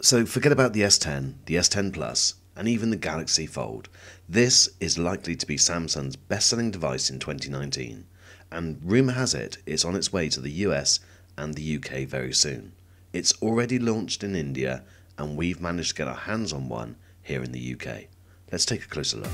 So forget about the S10, the S10 Plus, and even the Galaxy Fold. This is likely to be Samsung's best-selling device in 2019, and rumour has it it's on its way to the US and the UK very soon. It's already launched in India, and we've managed to get our hands on one here in the UK. Let's take a closer look.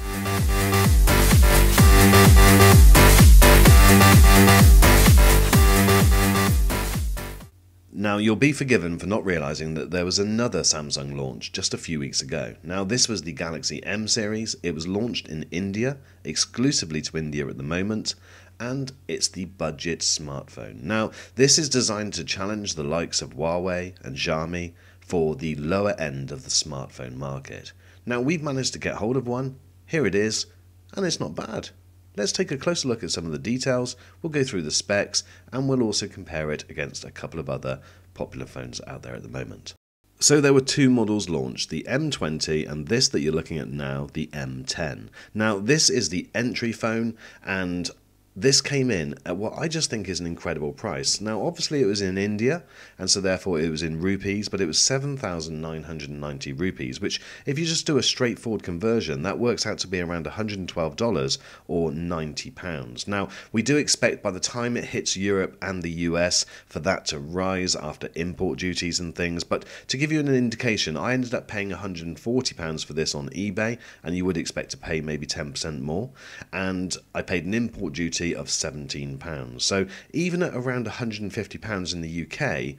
Now, you'll be forgiven for not realising that there was another Samsung launch just a few weeks ago. Now, this was the Galaxy M series. It was launched in India, exclusively to India at the moment, and it's the budget smartphone. Now, this is designed to challenge the likes of Huawei and Xiaomi for the lower end of the smartphone market. Now, we've managed to get hold of one. Here it is, and it's not bad. Let's take a closer look at some of the details, we'll go through the specs, and we'll also compare it against a couple of other popular phones out there at the moment. So there were two models launched, the M20 and this that you're looking at now, the M10. Now this is the entry phone, and this came in at what I just think is an incredible price. Now obviously it was in India, and so therefore it was in rupees, but it was 7,990 rupees, which if you just do a straightforward conversion, that works out to be around $112 or £90. Now we do expect by the time it hits Europe and the US for that to rise after import duties and things, but to give you an indication, I ended up paying £140 for this on eBay, and you would expect to pay maybe 10% more, and I paid an import duty of £17. So even at around £150 in the UK,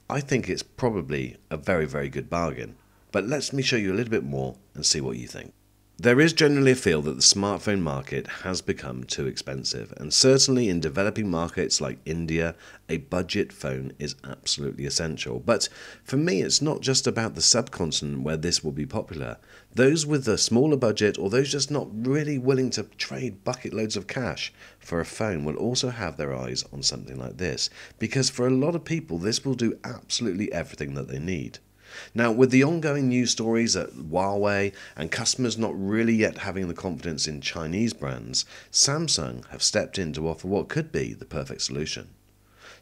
I think it's probably a very, very good bargain. But let me show you a little bit more and see what you think. There is generally a feel that the smartphone market has become too expensive, and certainly in developing markets like India, a budget phone is absolutely essential. But for me, it's not just about the subcontinent where this will be popular. Those with a smaller budget, or those just not really willing to trade bucket loads of cash for a phone, will also have their eyes on something like this, because for a lot of people this will do absolutely everything that they need. Now, with the ongoing news stories at Huawei and customers not really yet having the confidence in Chinese brands, Samsung have stepped in to offer what could be the perfect solution.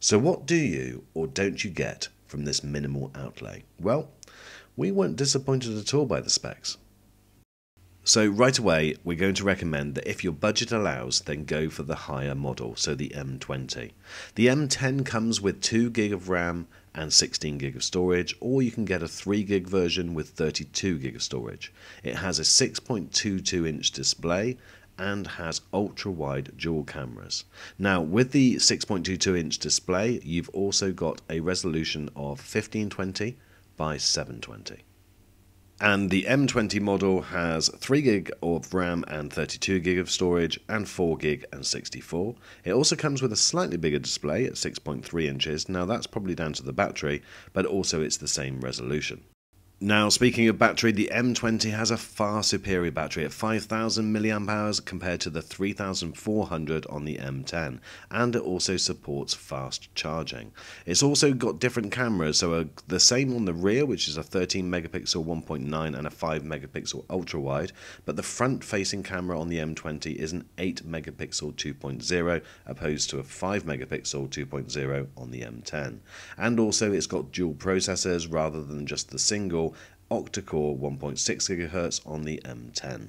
So what do you or don't you get from this minimal outlay? Well, we weren't disappointed at all by the specs. So right away, we're going to recommend that if your budget allows, then go for the higher model, so the M20. The M10 comes with 2 GB of RAM and 16 GB of storage, or you can get a 3 GB version with 32 GB of storage. It has a 6.22-inch display and has ultra-wide dual cameras. Now, with the 6.22-inch display, you've also got a resolution of 1520 by 720. And the M20 model has 3 GB of RAM and 32 GB of storage, and 4 GB and 64. It also comes with a slightly bigger display at 6.3 inches. Now that's probably down to the battery, but also it's the same resolution. Now, speaking of battery, the M20 has a far superior battery at 5,000 mAh compared to the 3,400 on the M10, and it also supports fast charging. It's also got different cameras, so the same on the rear, which is a 13 megapixel 1.9 and a 5 megapixel ultra wide, but the front facing camera on the M20 is an 8 megapixel 2.0 opposed to a 5 megapixel 2.0 on the M10. And also it's got dual processors rather than just the single octa-core 1.6 GHz on the M10.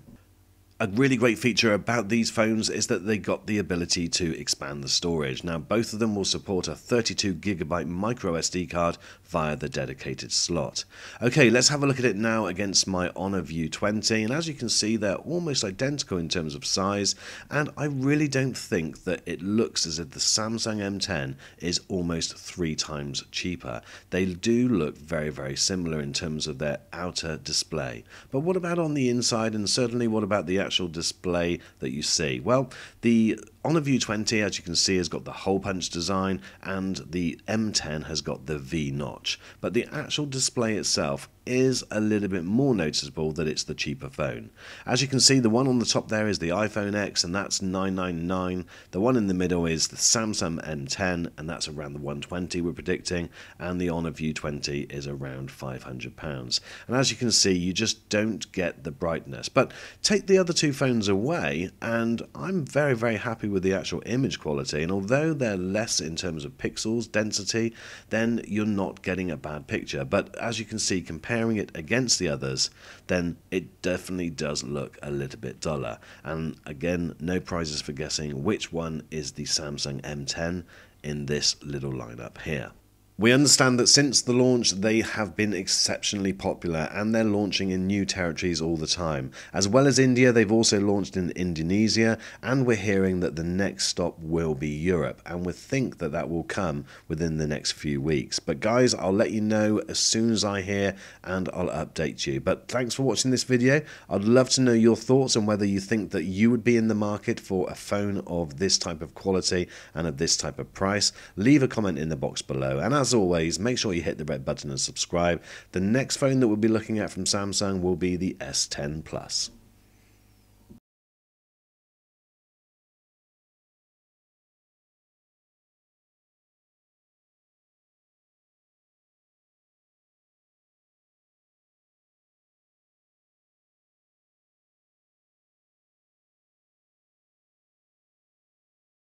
A really great feature about these phones is that they got the ability to expand the storage. Now both of them will support a 32GB micro SD card via the dedicated slot. Okay, let's have a look at it now against my Honor View 20, and as you can see they're almost identical in terms of size, and I really don't think that it looks as if the Samsung M10 is almost 3 times cheaper. They do look very, very similar in terms of their outer display. But what about on the inside, and certainly what about the actual display that you see? Well, the Honor View 20, as you can see, has got the hole punch design, and the M10 has got the V notch, but the actual display itself is a little bit more noticeable that it's the cheaper phone. As you can see, the one on the top there is the iPhone X, and that's $999. The one in the middle is the Samsung M10, and that's around the $120 we're predicting, and the Honor View 20 is around £500. And as you can see, you just don't get the brightness. But take the other two phones away, and I'm very, very happy with with the actual image quality, and although they're less in terms of pixels density, then you're not getting a bad picture. But as you can see, comparing it against the others, then it definitely does look a little bit duller. And again, no prizes for guessing which one is the Samsung M10 in this little lineup here. We understand that since the launch they have been exceptionally popular, and they're launching in new territories all the time. As well as India, they've also launched in Indonesia, and we're hearing that the next stop will be Europe, and we think that that will come within the next few weeks. But guys, I'll let you know as soon as I hear, and I'll update you. But thanks for watching this video. I'd love to know your thoughts on whether you think that you would be in the market for a phone of this type of quality and of this type of price. Leave a comment in the box below, and as always, make sure you hit the red button and subscribe. The next phone that we'll be looking at from Samsung will be the S10 Plus.